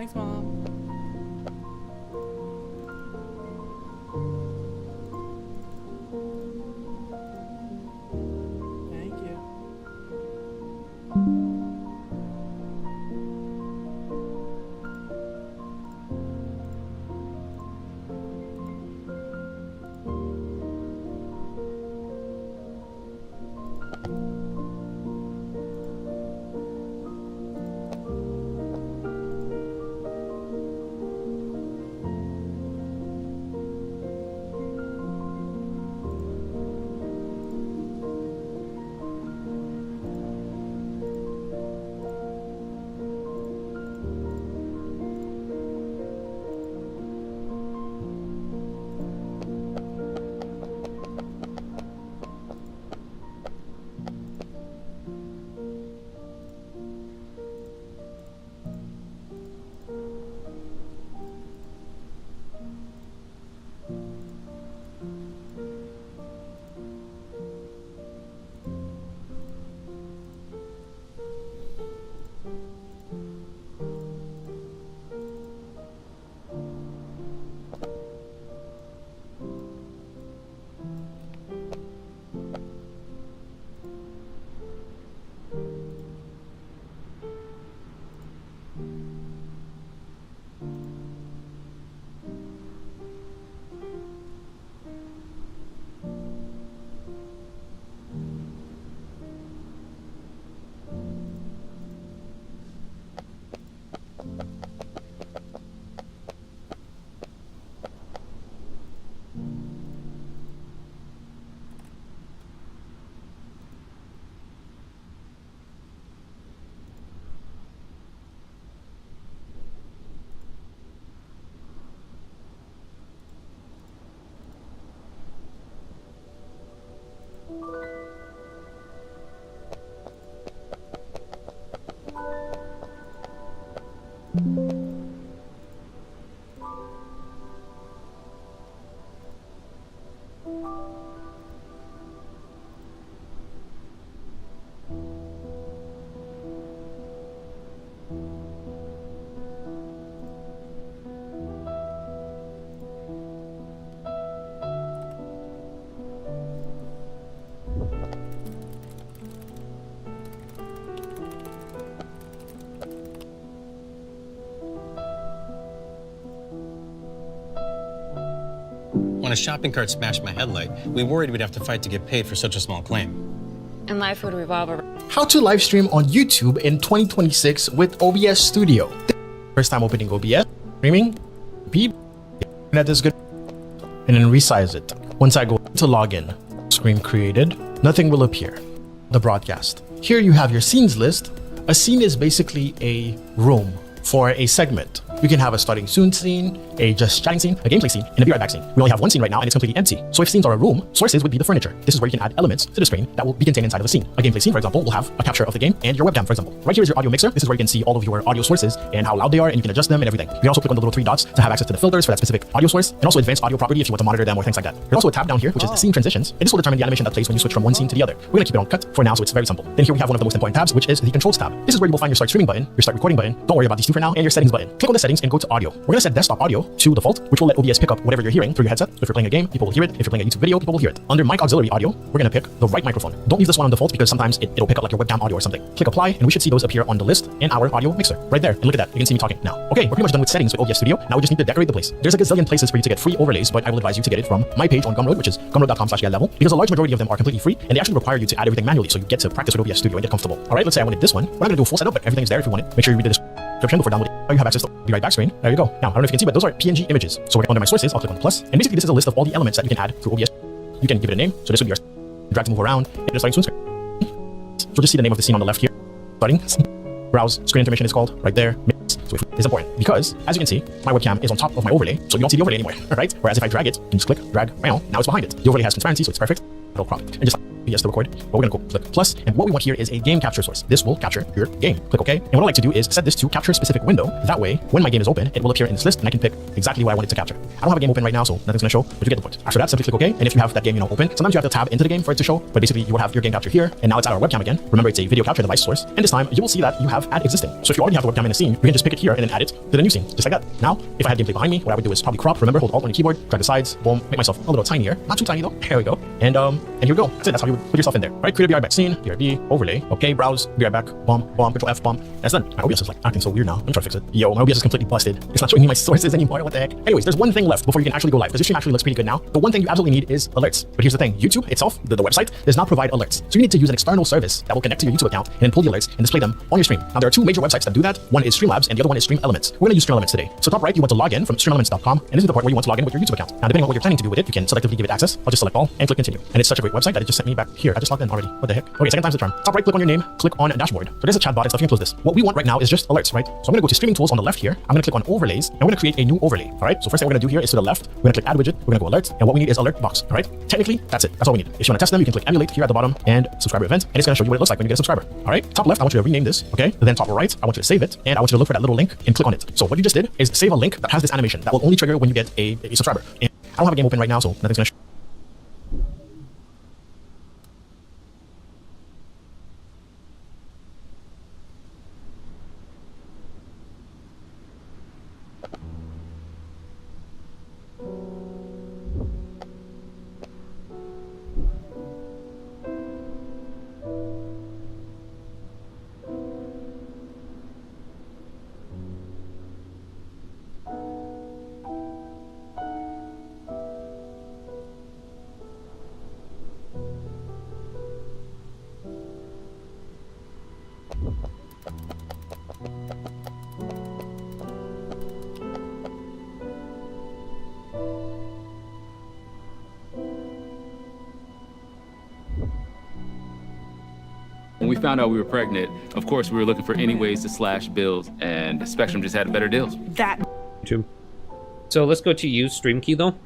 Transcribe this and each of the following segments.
Thanks, Mom. Thank you. When a shopping cart smashed my headlight, we worried we'd have to fight to get paid for such a small claim. And life would revolve around How to live stream on YouTube in 2026 with OBS Studio. First time opening OBS, streaming, beep, that is good, and then resize it. Once I go to login, screen created, nothing will appear. The broadcast. Here you have your scenes list. A scene is basically a room for a segment. You can have a starting soon scene, a just chatting scene, a gameplay scene, and a be right back scene. We only have one scene right now and it's completely empty. So if scenes are a room, sources would be the furniture. This is where you can add elements to the screen that will be contained inside of a scene. A gameplay scene, for example, will have a capture of the game and your webcam, for example. Right here is your audio mixer. This is where you can see all of your audio sources and how loud they are, and you can adjust them and everything. You can also click on the little three dots to have access to the filters for that specific audio source, and also advanced audio property if you want to monitor them or things like that. There's also a tab down here, which is the scene transitions, and this will determine the animation that plays when you switch from one scene to the other. We're gonna keep it on cut for now, so it's very simple. Then here we have one of the most important tabs, which is the controls tab. This is where you will find your start streaming button, your start recording button. Don't worry about these two for now, and your settings button. Click on the settings and go to audio. We're gonna set desktop audio to default, which will let OBS pick up whatever you're hearing through your headset. If you're playing a game, people will hear it. If you're playing a YouTube video, people will hear it. Under mic auxiliary audio, we're gonna pick the right microphone. Don't leave this one on default because sometimes it'll pick up like your webcam audio or something. Click apply, and we should see those appear on the list in our audio mixer right there. And look at that, you can see me talking now. Okay, we're pretty much done with settings with OBS Studio. Now we just need to decorate the place. There's a gazillion places for you to get free overlays, but I will advise you to get it from my page on Gumroad, which is gumroad.com/level, because a large majority of them are completely free and they actually require you to add everything manually, so you get to practice with OBS Studio and get comfortable. All right, let's say I wanted this one. We're not gonna do a full setup, but everything's there if you want it. Make sure you read the description before downloading. You have access to the right back screen. There you go. Now I don't know if you can see, but those are PNG images. So we're under my sources. I'll click on the plus, and basically this is a list of all the elements that you can add through OBS. You can give it a name. So this would be our drag to move around and the starting screen. So just see the name of the scene on the left here. Starting browse screen intermission is called right there. So it's important because as you can see, my webcam is on top of my overlay, so you don't see the overlay anymore. Right? Whereas if I drag it and just click drag, now it's behind it. The overlay has transparency, so it's perfect. It'll crop it and just yes to record, but we're gonna go click plus, and what we want here is a game capture source. This will capture your game. Click OK, and what I like to do is set this to capture a specific window. That way, when my game is open, it will appear in this list, and I can pick exactly what I want it to capture. I don't have a game open right now, so nothing's gonna show, but you get the point. After that, simply click OK, and if you have that game, open, sometimes you have to tab into the game for it to show, but basically you will have your game capture here, and now it's at our webcam again. Remember, it's a video capture device source, and this time you will see that you have ad existing. So if you already have the webcam in a scene, you can just pick it here and then add it to the new scene, just like that. Now, if I had gameplay behind me, what I would do is probably crop. Remember, hold Alt on your keyboard, drag the sides, boom, make myself a little tinier, not too tiny though. There we go, and here we go. That's it. That's how you would put yourself in there. All right, create a BR back scene, BRB, overlay, okay, browse, BR back, bomb, Control F, bomb. That's done. My OBS is like acting so weird now. I'm trying to fix it. Yo, my OBS is completely busted. It's not showing me my sources anymore. What the heck? Anyways, there's one thing left before you can actually go live, because your stream actually looks pretty good now. The one thing you absolutely need is alerts. But here's the thing: YouTube itself, the website, does not provide alerts. So you need to use an external service that will connect to your YouTube account and then pull the alerts and display them on your stream. Now there are two major websites that do that. One is Streamlabs and the other one is Stream Elements. We're gonna use Stream Elements today. So top right, you want to log in from streamelements.com, and this is the part where you want to log in with your YouTube account. Now depending on what you're planning to do with it, you can selectively give it access. I'll just select all and click continue. And it's such a great website that it just sent me back here. I just logged in already. What the heck? Okay, second time's the charm. Top right, click on your name, click on dashboard. So there's a chat bot and stuff. You can close this. What we want right now is just alerts, right? So I'm gonna go to streaming tools on the left here. I'm gonna click on overlays, and we're gonna create a new overlay. All right. So first thing we're gonna do here is to the left. We're gonna click add widget. We're gonna go alert, and what we need is alert box. All right. Technically, that's it. That's all we need. If you want to test them, you can click emulate here at the bottom and subscriber event, and it's gonna show you what it looks like when you get a subscriber. All right. Top left, I want you to rename this. Okay. Then top right, I want you to save it, and I want you to look for that little link and click on it. So what you just did is save a link that has this animation that will only trigger when you get a subscriber. And I don't have a game open right now, so nothing's gonna show. When we found out we were pregnant, of course, we were looking for any ways to slash bills, and Spectrum just had better deals. YouTube. So let's go to use stream key though.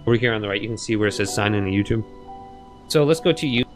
Over here on the right, you can see where it says sign in to YouTube. So let's go to you.